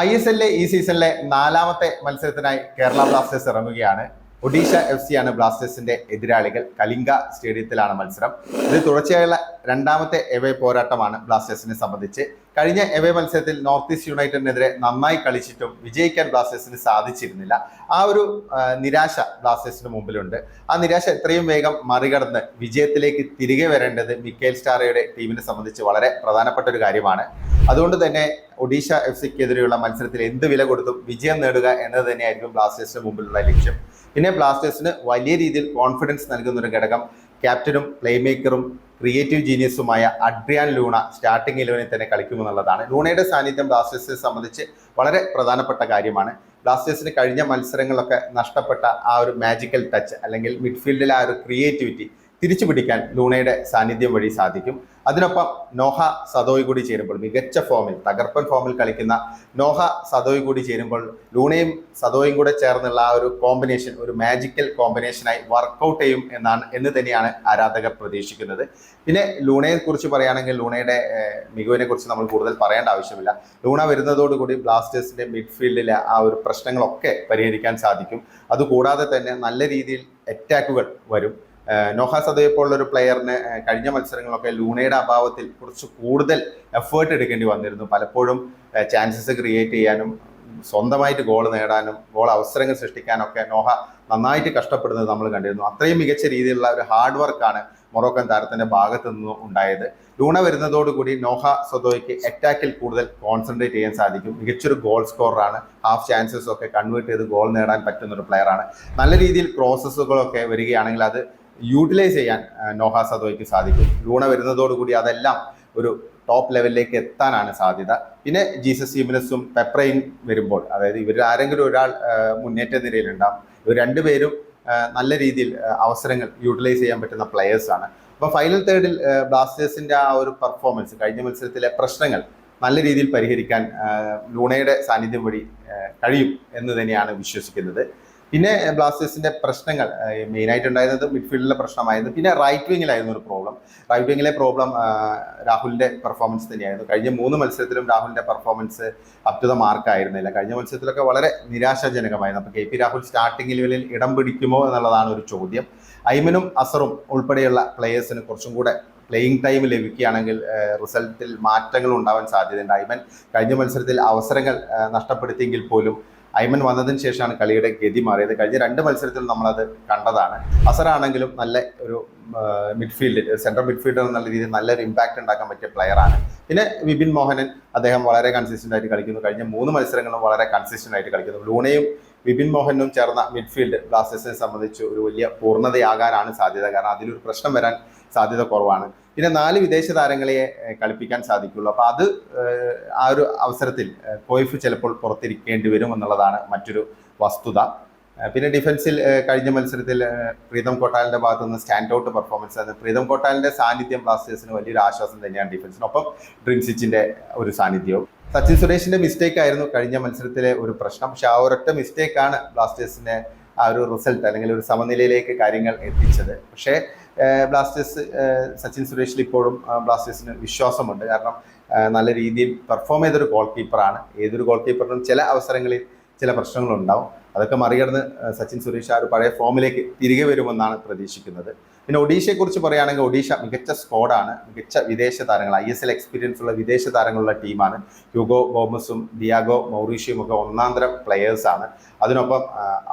ISL ഈ സീസണിലെ നാലാമത്തെ മത്സരത്തിനായി കേരള ബ്ലാസ്റ്റേഴ്സ് ഇറങ്ങുകയാണ്. ഒഡീഷ FC ആണ് ബ്ലാസ്റ്റേഴ്സിന്റെ എതിരാളികൾ. കലിംഗ സ്റ്റേഡിയത്തിലാണ് മത്സരം. ഇത് തുടർച്ചയായുള്ള രണ്ടാമത്തെ എവേ പോരാട്ടമാണ് ബ്ലാസ്റ്റേഴ്സിനെ സംബന്ധിച്ച്. കഴിഞ്ഞ എവേ മത്സരത്തിൽ നോർത്ത് ഈസ്റ്റ് യുണൈറ്റഡിനെതിരെ നന്നായി കളിച്ചിട്ടും വിജയിക്കാൻ ബ്ലാസ്റ്റേഴ്സിന് സാധിച്ചിരുന്നില്ല. ആ ഒരു നിരാശ ബ്ലാസ്റ്റേഴ്സിന് മുമ്പിലുണ്ട്. ആ നിരാശ എത്രയും വേഗം മറികടന്ന് വിജയത്തിലേക്ക് തിരികെ വരേണ്ടത് മിക്കേൽ സ്റ്റാറയുടെ ടീമിനെ സംബന്ധിച്ച് വളരെ പ്രധാനപ്പെട്ട ഒരു കാര്യമാണ്. അതുകൊണ്ട് തന്നെ ഒഡീഷ FCക്കെതിരെയുള്ള മത്സരത്തിൽ എന്ത് വില കൊടുത്തും വിജയം നേടുക എന്നത് തന്നെയായിരിക്കും ബ്ലാസ്റ്റേഴ്സിന് മുമ്പിലുള്ള ലക്ഷ്യം. പിന്നെ ബ്ലാസ്റ്റേഴ്സിന് വലിയ രീതിയിൽ കോൺഫിഡൻസ് നൽകുന്ന ഒരു ഘടകം ക്യാപ്റ്റനും പ്ലേ മേക്കറും ക്രിയേറ്റീവ് ജീനിയസുമായ അഡ്രിയാൻ ലൂണ സ്റ്റാർട്ടിംഗ് 11 തന്നെ കളിക്കുമെന്നുള്ളതാണ്. ലൂണയുടെ സാന്നിധ്യം ബ്ലാസ്റ്റേഴ്സിനെ സംബന്ധിച്ച് വളരെ പ്രധാനപ്പെട്ട കാര്യമാണ്. ബ്ലാസ്റ്റേഴ്സിന് കഴിഞ്ഞ മത്സരങ്ങളിലൊക്കെ നഷ്ടപ്പെട്ട ആ ഒരു മാജിക്കൽ ടച്ച് അല്ലെങ്കിൽ മിഡ്ഫീൽഡിലെ ആ ഒരു ക്രിയേറ്റിവിറ്റി തിരിച്ചു പിടിക്കാൻ ലൂണയുടെ സാന്നിധ്യം വഴി സാധിക്കും. അതിനൊപ്പം നോഹ സദോയ് കൂടി ചേരുമ്പോൾ മികച്ച ഫോമിൽ തകർപ്പൻ ഫോമിൽ കളിക്കുന്ന നോഹ സദോയ് കൂടി ചേരുമ്പോൾ ലൂണയും സദോയും കൂടെ ചേർന്നുള്ള ആ ഒരു കോമ്പിനേഷൻ ഒരു മാജിക്കൽ കോമ്പിനേഷനായി വർക്കൗട്ട് ചെയ്യും എന്ന് തന്നെയാണ് ആരാധകർ പ്രതീക്ഷിക്കുന്നത്. പിന്നെ ലൂണയെ കുറിച്ച് പറയുകയാണെങ്കിൽ ലൂണയുടെ മികവിനെ കുറിച്ച് നമ്മൾ കൂടുതൽ പറയേണ്ട ആവശ്യമില്ല. ലൂണ വരുന്നതോടുകൂടി ബ്ലാസ്റ്റേഴ്സിന്റെ മിഡ്ഫീൽഡിലെ ആ ഒരു പ്രശ്നങ്ങളൊക്കെ പരിഹരിക്കാൻ സാധിക്കും. അതുകൂടാതെ തന്നെ നല്ല രീതിയിൽ അറ്റാക്കുകൾ വരും. നോഹ സദയെ പോലുള്ള ഒരു പ്ലെയറിന് കഴിഞ്ഞ മത്സരങ്ങളൊക്കെ ലൂണയുടെ അഭാവത്തിൽ കുറച്ച് കൂടുതൽ എഫേർട്ട് എടുക്കേണ്ടി വന്നിരുന്നു. പലപ്പോഴും ചാൻസസ് ക്രിയേറ്റ് ചെയ്യാനും സ്വന്തമായിട്ട് ഗോൾ നേടാനും ഗോൾ അവസരങ്ങൾ സൃഷ്ടിക്കാനൊക്കെ നോഹ നന്നായിട്ട് കഷ്ടപ്പെടുന്നത് നമ്മൾ കണ്ടിരുന്നു. അത്രയും മികച്ച രീതിയിലുള്ള ഒരു ഹാർഡ് വർക്കാണ് മൊറോക്കൻ താരത്തിന്റെ ഭാഗത്തു നിന്നും ഉണ്ടായത്. ലൂണ വരുന്നതോടുകൂടി നോഹ സദോയ്ക്ക് അറ്റാക്കിൽ കൂടുതൽ കോൺസെൻട്രേറ്റ് ചെയ്യാൻ സാധിക്കും. മികച്ചൊരു ഗോൾ സ്കോറാണ്. ഹാഫ് ചാൻസസ് ഒക്കെ കൺവേർട്ട് ചെയ്ത് ഗോൾ നേടാൻ പറ്റുന്ന ഒരു പ്ലെയറാണ്. നല്ല രീതിയിൽ ക്രോസസുകളൊക്കെ വരികയാണെങ്കിൽ അത് യൂട്ടിലൈസ് ചെയ്യാൻ നോഹ സദോയ്ക്ക് സാധിക്കും. ലൂണ വരുന്നതോടുകൂടി അതെല്ലാം ഒരു ടോപ്പ് ലെവലിലേക്ക് എത്താനാണ് സാധ്യത. പിന്നെ ജീസസ് ജിമിനസും പെപ്രയും വരുമ്പോൾ അതായത് ഇവർ ആരെങ്കിലും ഒരാൾ മുന്നേറ്റ നിരയിലുണ്ടാവും. ഇവർ രണ്ടുപേരും നല്ല രീതിയിൽ അവസരങ്ങൾ യൂട്ടിലൈസ് ചെയ്യാൻ പറ്റുന്ന പ്ലെയേഴ്സാണ്. അപ്പോൾ ഫൈനൽ തേർഡിൽ ബ്ലാസ്റ്റേഴ്സിന്റെ ആ ഒരു പെർഫോമൻസ് കഴിഞ്ഞ മത്സരത്തിലെ പ്രശ്നങ്ങൾ നല്ല രീതിയിൽ പരിഹരിക്കാൻ ലൂണയുടെ സാന്നിധ്യം വഴി കഴിയും എന്ന് തന്നെയാണ് വിശ്വസിക്കുന്നത്. പിന്നെ ബ്ലാസ്റ്റേഴ്സിന്റെ പ്രശ്നങ്ങൾ മെയിനായിട്ട് ഉണ്ടായിരുന്നത് മിഡ്ഫീൽഡിലെ പ്രശ്നമായിരുന്നു. പിന്നെ റൈറ്റ് വിങ്ങിലായിരുന്നു ഒരു പ്രോബ്ലം. റൈറ്റ് വിങ്ങിലെ പ്രോബ്ലം രാഹുലിന്റെ പെർഫോമൻസ് തന്നെയായിരുന്നു. കഴിഞ്ഞ 3 മത്സരത്തിലും രാഹുലിന്റെ performance up to the mark ആയിരുന്നില്ല. കഴിഞ്ഞ മത്സരത്തിലൊക്കെ വളരെ നിരാശാജനകമായിരുന്നു. അപ്പോൾ KP രാഹുൽ സ്റ്റാർട്ടിംഗ് 11-ൽ ഇടം പിടിക്കുമോ എന്നുള്ളതാണ് ഒരു ചോദ്യം. ഐമനും അസറും ഉൾപ്പെടെയുള്ള പ്ലേയേഴ്സിന് കുറച്ചും കൂടെ പ്ലേയിങ് ടൈം ലഭിക്കുകയാണെങ്കിൽ റിസൾട്ടിൽ മാറ്റങ്ങൾ ഉണ്ടാവാൻ സാധ്യതയുണ്ട്. ഐമൻ കഴിഞ്ഞ മത്സരത്തിൽ അവസരങ്ങൾ നഷ്ടപ്പെടുത്തിയെങ്കിൽ പോലും ഐമൻ വന്നതിന് ശേഷമാണ് കളിയുടെ ഗതി മാറിയത്. കഴിഞ്ഞ 2 മത്സരത്തിൽ നമ്മളത് കണ്ടതാണ്. അസറാണെങ്കിലും നല്ല ഒരു സെൻട്രൽ മിഡ്ഫീൽഡർ എന്നുള്ള രീതിയിൽ നല്ലൊരു ഇമ്പാക്റ്റ് ഉണ്ടാക്കാൻ പറ്റിയ പ്ലെയറാണ്. പിന്നെ വിപിൻ മോഹനൻ അദ്ദേഹം വളരെ കൺസിസ്റ്റന്റ് ആയിട്ട് കളിക്കുന്നു. കഴിഞ്ഞ 3 മത്സരങ്ങളും വളരെ കൺസിസ്റ്റന്റ് ആയിട്ട് കളിക്കുന്നു. ലൂണയും വിപിൻ മോഹനും ചേർന്ന മിഡ്ഫീൽഡ് ബ്ലാസ്റ്റേഴ്സിനെ സംബന്ധിച്ച് ഒരു വലിയ പൂർണ്ണതയാകാനാണ് സാധ്യത. കാരണം അതിലൊരു പ്രശ്നം വരാൻ സാധ്യത കുറവാണ്. പിന്നെ 4 വിദേശ താരങ്ങളെ കളിപ്പിക്കാൻ സാധിക്കുള്ളൂ. അപ്പോൾ അത് ആ ഒരു അവസരത്തിൽ കോയിഫ് ചിലപ്പോൾ പുറത്തിരിക്കേണ്ടി വരും എന്നുള്ളതാണ് മറ്റൊരു വസ്തുത. പിന്നെ ഡിഫൻസിൽ കഴിഞ്ഞ മത്സരത്തിൽ പ്രീതം കോട്ടാലിന്റെ ഭാഗത്തു നിന്ന് സ്റ്റാൻഡ് ഔട്ട് പെർഫോമൻസ് ആണ്. പ്രീതം കോട്ടാലിന്റെ സാന്നിധ്യം ബ്ലാസ്റ്റേഴ്സിന് വലിയൊരു ആശ്വാസം തന്നെയാണ് ഡിഫൻസിനൊപ്പം ഡ്രിൻസിച്ചിന്റെ ഒരു സാന്നിധ്യവും. സച്ചിൻ സുരേഷിന്റെ മിസ്റ്റേക്ക് ആയിരുന്നു കഴിഞ്ഞ മത്സരത്തിലെ ഒരു പ്രശ്നം. പക്ഷെ ആ ഒരൊറ്റ മിസ്റ്റേക്കാണ് ബ്ലാസ്റ്റേഴ്സിന്റെ ആ ഒരു റിസൾട്ട് അല്ലെങ്കിൽ ഒരു സമനിലയിലേക്ക് കാര്യങ്ങൾ എത്തിച്ചത്. പക്ഷേ ബ്ലാസ്റ്റേഴ്സ് സച്ചിൻ സുരേഷിൽ ഇപ്പോഴും ബ്ലാസ്റ്റേഴ്സിന് വിശ്വാസമുണ്ട്. കാരണം നല്ല രീതിയിൽ പെർഫോം ചെയ്തൊരു ഗോൾ കീപ്പറാണ്. ഏതൊരു ഗോൾ കീപ്പറിനും ചില അവസരങ്ങളിൽ ചില പ്രശ്നങ്ങളുണ്ടാവും. അതൊക്കെ മറികടന്ന് സച്ചിൻ സുരേഷ് ആ ഒരു പഴയ ഫോമിലേക്ക് തിരികെ വരുമെന്നാണ് പ്രതീക്ഷിക്കുന്നത്. പിന്നെ ഒഡീഷയെക്കുറിച്ച് പറയുകയാണെങ്കിൽ ഒഡീഷ മികച്ച സ്ക്വാഡാണ്. മികച്ച വിദേശ താരങ്ങൾ ISL എക്സ്പീരിയൻസ് ഉള്ള വിദേശ താരങ്ങളുള്ള ടീമാണ്. ഹ്യൂഗോ ഗോമസും ഡിയാഗോ മൗറീഷ്യയും ഒക്കെ ഒന്നാന്തരം പ്ലെയേഴ്സാണ്. അതിനൊപ്പം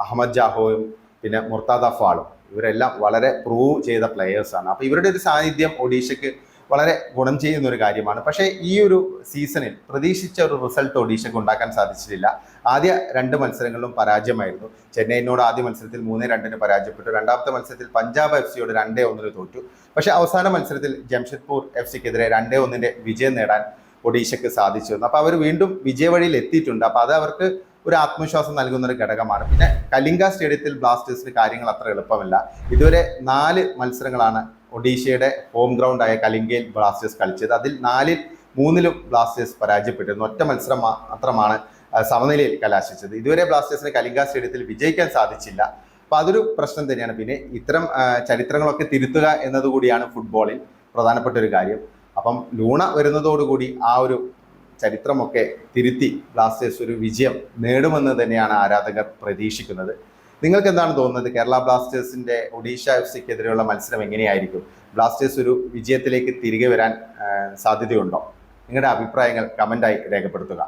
അഹമ്മദ് ജാഹോയും പിന്നെ മുർത്താദ ഫാളും ഇവരെല്ലാം വളരെ പ്രൂവ് ചെയ്ത പ്ലെയേഴ്സാണ്. അപ്പോൾ ഇവരുടെ ഒരു സാന്നിധ്യം ഒഡീഷയ്ക്ക് വളരെ ഗുണം ചെയ്യുന്ന ഒരു കാര്യമാണ്. പക്ഷേ ഈ ഒരു സീസണിൽ പ്രതീക്ഷിച്ച ഒരു റിസൾട്ട് ഒഡീഷയ്ക്ക് ഉണ്ടാക്കാൻ സാധിച്ചിട്ടില്ല. ആദ്യ 2 മത്സരങ്ങളിലും പരാജയമായിരുന്നു. ചെന്നൈയിനോട് ആദ്യ മത്സരത്തിൽ 3-2 പരാജയപ്പെട്ടു. രണ്ടാമത്തെ മത്സരത്തിൽ പഞ്ചാബ് FCയോട് 2-1 തോറ്റു. പക്ഷേ അവസാന മത്സരത്തിൽ ജംഷഡ്പൂർ FCക്കെതിരെ 2-1 വിജയം നേടാൻ ഒഡീഷയ്ക്ക് സാധിച്ചിരുന്നു. അപ്പോൾ അവർ വീണ്ടും വിജയവഴിയിൽ എത്തിയിട്ടുണ്ട്. അപ്പോൾ അത് അവർക്ക് ഒരു ആത്മവിശ്വാസം നൽകുന്ന ഒരു ഘടകമാണ്. പിന്നെ കലിംഗ സ്റ്റേഡിയത്തിൽ ബ്ലാസ്റ്റേഴ്സിന് കാര്യങ്ങൾ അത്ര എളുപ്പമല്ല. ഇതുവരെ 4 മത്സരങ്ങളാണ് ഒഡീഷയുടെ ഹോം ഗ്രൗണ്ടായ കലിംഗയിൽ ബ്ലാസ്റ്റേഴ്സ് കളിച്ചത്. അതിൽ 4-ൽ 3-ലും ബ്ലാസ്റ്റേഴ്സ് പരാജയപ്പെട്ടിരുന്നു. ഒറ്റ മത്സരം മാത്രമാണ് സമനിലയിൽ കലാശിച്ചത്. ഇതുവരെ ബ്ലാസ്റ്റേഴ്സിന് കലിംഗ സ്റ്റേഡിയത്തിൽ വിജയിക്കാൻ സാധിച്ചില്ല. അപ്പോൾ അതൊരു പ്രശ്നം തന്നെയാണ്. പിന്നെ ഇത്തരം ചരിത്രങ്ങളൊക്കെ തിരുത്തുക എന്നതുകൂടിയാണ് ഫുട്ബോളിൽ പ്രധാനപ്പെട്ട ഒരു കാര്യം. അപ്പം ലൂണ വരുന്നതോടുകൂടി ആ ഒരു ചരിത്രമൊക്കെ തിരുത്തി ബ്ലാസ്റ്റേഴ്സ് ഒരു വിജയം നേടുമെന്ന് തന്നെയാണ് ആരാധകർ പ്രതീക്ഷിക്കുന്നത്. നിങ്ങൾക്ക് എന്താണ് തോന്നുന്നത്? കേരള ബ്ലാസ്റ്റേഴ്സിന്റെ ഒഡീഷ എഫ് സിക്കെതിരെയുള്ള മത്സരം എങ്ങനെയായിരിക്കും? ബ്ലാസ്റ്റേഴ്സ് ഒരു വിജയത്തിലേക്ക് തിരികെ വരാൻ സാധ്യതയുണ്ടോ? നിങ്ങളുടെ അഭിപ്രായങ്ങൾ കമന്റായി രേഖപ്പെടുത്തുക.